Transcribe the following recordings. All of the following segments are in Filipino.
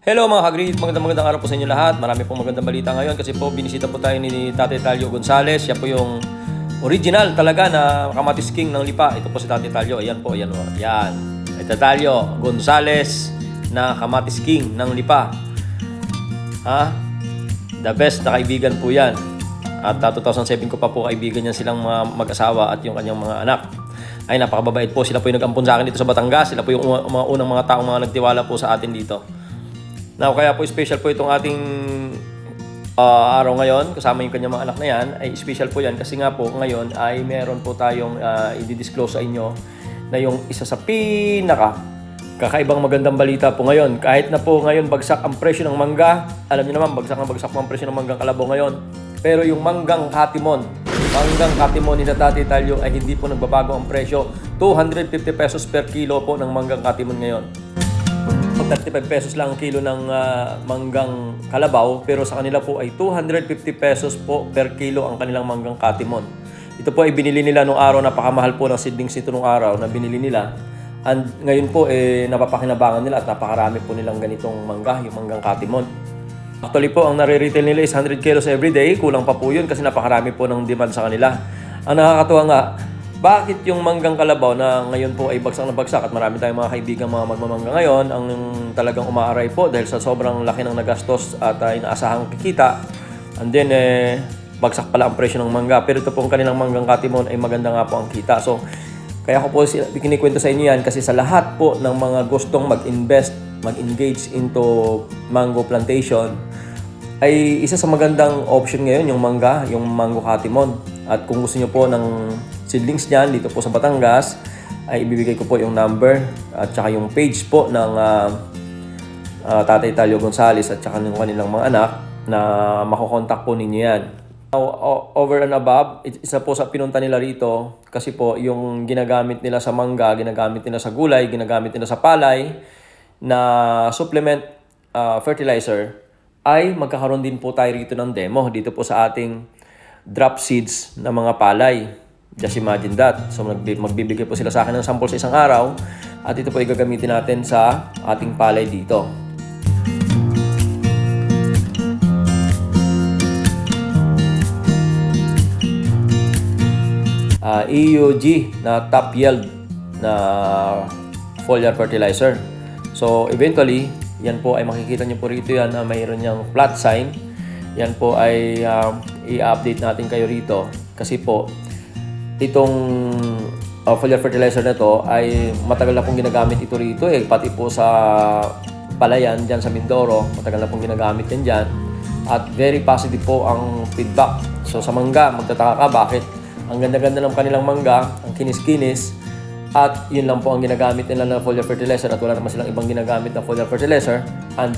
Hello mga ka-greet, magandang araw po sa inyo lahat. Marami pong magandang balita ngayon kasi po binisita po tayo ni Tatay Talio Gonzales. Siya po yung original talaga na Kamatis King ng Lipa. Ito po si Tatay Talio. Ayan po, ayan o. Ayan. Tatay Talio Gonzales na Kamatis King ng Lipa. Ha? The best na kaibigan po yan. At 2007 ko pa po kaibigan niya silang mga mag-asawa at yung kanyang mga anak. Ay napakababait po. Sila po yung nag-ampon sa akin dito sa Batangas. Sila po yung mga unang mga taong mga nagtiwala po sa atin dito. Now, kaya po special po itong ating araw ngayon, kasama yung kanyang mga anak na yan, ay special po yan kasi nga po ngayon ay meron po tayong i-disclose sa inyo na yung isa sa kakaibang magandang balita po ngayon. Kahit na po ngayon bagsak ang presyo ng mangga, alam niyo naman bagsak po ang presyo ng manggang kalabaw ngayon. Pero yung manggang katimon ni Tatay Talio ay hindi po nagbabago ang presyo. 250 pesos per kilo po ng manggang katimon ngayon. 35 pesos lang ang kilo ng manggang kalabaw, pero sa kanila po ay 250 pesos po per kilo ang kanilang manggang katimon. Ito po ay binili nila nung araw, napakamahal po ng seedlings ito nung araw na binili nila. And ngayon po napapakinabangan nila at napakarami po nilang ganitong mangga, yung manggang katimon. Actually po, ang nare-retail nila is 100 kilos every day. Kulang pa po yun kasi napakarami po ng demand sa kanila. Ang nakakatuwa nga, bakit yung manggang kalabaw na ngayon po ay bagsak na bagsak at marami tayong mga kaibigan mga magmamangga ngayon ang talagang umaaray po dahil sa sobrang laki ng nagastos at inaasahang kikita, and then bagsak pala ang presyo ng mangga, pero ito pong kanilang manggang katimon ay maganda nga po ang kita. So kaya ko po kinikwento sa inyo yan kasi sa lahat po ng mga gustong mag-invest, mag-engage into mango plantation ay isa sa magandang option ngayon yung mangga, yung mango katimon. At kung gusto niyo po ng seedlings niyan dito po sa Batangas, ay ibibigay ko po yung number at saka yung page po ng Tatay Talio Gonzales at saka ng kanilang mga anak na makokontak po ninyo yan. Now, over and above, isa po sa pinunta nila rito kasi po yung ginagamit nila sa mangga, ginagamit nila sa gulay, ginagamit nila sa palay na supplement fertilizer, ay magkakaroon din po tayo rito ng demo dito po sa ating drop seeds na mga palay. Just imagine that. So magbibigay po sila sa akin ng sample sa isang araw at ito po ay gagamitin natin sa ating palay dito. EUG na top yield na foliar fertilizer. So eventually, yan po ay makikita nyo po rito yan na mayroon niyang flat sign. Yan po ay i-update natin kayo rito kasi po itong foliar fertilizer na to ay matagal na pong ginagamit ito rito pati po sa palayan dyan sa Mindoro, matagal na pong ginagamit yan dyan at very positive po ang feedback. So sa mangga, magtataka ka bakit ang ganda-ganda ng kanilang mangga, ang kinis-kinis, at yun lang po ang ginagamit nila na foliar fertilizer at wala naman silang ibang ginagamit na foliar fertilizer. And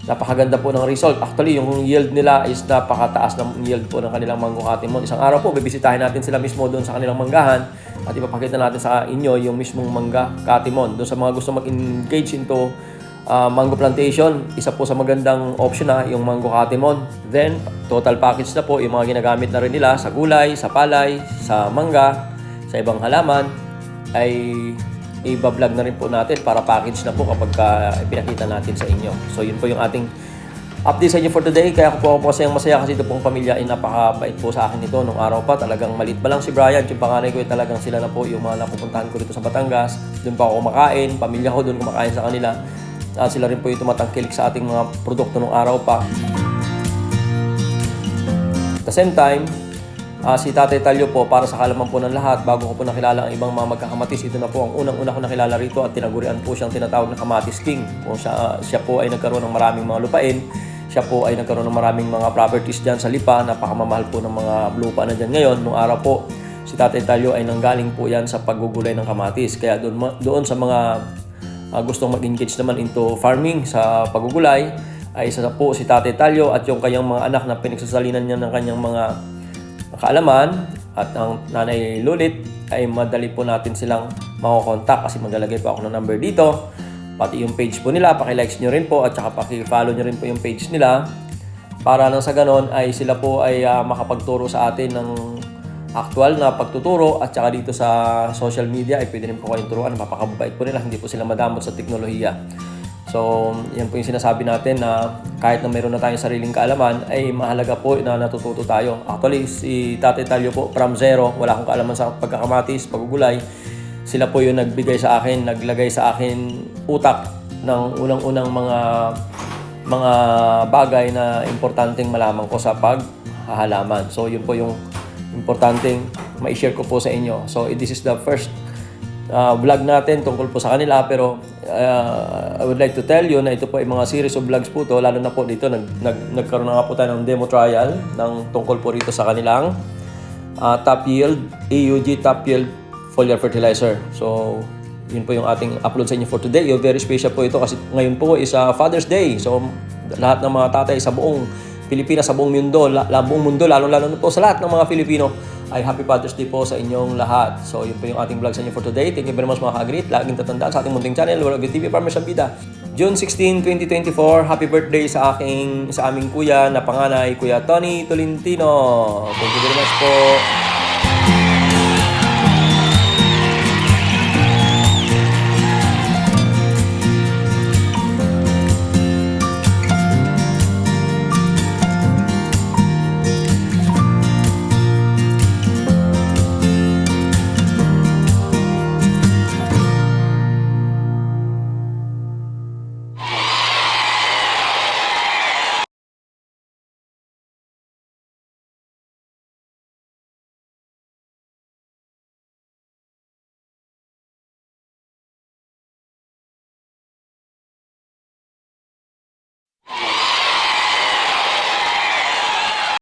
napakaganda po ng result. Actually, yung yield nila is napakataas ng yield po ng kanilang mango katimon. Isang araw po, bibisitahin natin sila mismo doon sa kanilang manggahan at ipapakita natin sa inyo yung mismong mangga katimon. Doon sa mga gusto mag-engage into mango plantation, isa po sa magandang option yung mango katimon. Then, total package na po yung mga ginagamit na rin nila sa gulay, sa palay, sa mangga, sa ibang halaman, ay i-vlog na rin po natin para package na po kapag pinakita natin sa inyo. So yun po yung ating update sa inyo for today. Kaya ako po masaya kasi ito pong pamilya ay napakabait po sa akin ito nung araw pa. Talagang maliit pa lang si Brian, yung panganay ko ay talagang sila na po yung mga napupuntahan ko dito sa Batangas. Doon pa ako kumakain, pamilya ko doon kumakain sa kanila. Sila rin po yung tumatangkilik sa ating mga produkto nung araw pa. At the same time, si Tatay Talio po, para sa kalaman po ng lahat, bago ko po nakilala ang ibang mga magkakamatis, ito na po ang unang-una ko nakilala rito at tinagurian po siyang tinatawag na Kamatis King. Kung siya po ay nagkaroon ng maraming mga lupain, siya po ay nagkaroon ng maraming mga properties dyan sa Lipa, napakamamahal po ng mga lupa na dyan ngayon. Nung araw po, si Tatay Talio ay nanggaling po yan sa paggugulay ng kamatis. Kaya doon sa mga gustong mag-engage naman into farming sa paggugulay, ay isa po si Tatay Talio at yung kanyang mga anak na pinagsasalinan niya ng kanyang mga kaalaman at ang nanay Lulit ay madali po natin silang makokontak kasi maglalagay po ako ng number dito. Pati yung page po nila, paki-likes nyo rin po at saka paki-follow nyo rin po yung page nila para nang sa ganon ay sila po ay makapagturo sa atin ng actual na pagtuturo at saka dito sa social media ay pwede rin po kayong turuan. Mapakababait po nila, hindi po sila madamot sa teknolohiya. So, yan po yung sinasabi natin na kahit na meron na tayong sariling kaalaman, ay mahalaga po na natututo tayo. Actually, si Tatay Talyo po, from zero, wala akong kaalaman sa pagkakamatis, pagugulay. Sila po yung nagbigay sa akin, naglagay sa akin utak ng unang-unang mga bagay na importanteng malaman ko sa paghahalaman. So, yun po yung importanteng ma-share ko po sa inyo. So, this is the first vlog natin tungkol po sa kanila, pero I would like to tell you na ito po ay mga series of vlogs po to, lalo na po dito nagkaroon na nga po tayo ng demo trial ng tungkol po rito sa kanilang top yield AUG top yield foliar fertilizer. So yun po yung ating upload sa inyo for today. Yung very special po ito kasi ngayon po is Father's Day. So lahat ng mga tatay sa buong Pilipinas, sa buong mundo, buong mundo, lalo na po sa lahat ng mga Filipino, ay Happy Father's Day po sa inyong lahat. So, yun po yung ating vlog sa inyo for today. Thank you very much mga ka-great. Laging tatandaan sa ating munting channel, World of TV Farmers and Bida. June 16, 2024, happy birthday sa aming kuya na panganay, Kuya Tony Tolentino. Thank you very much po.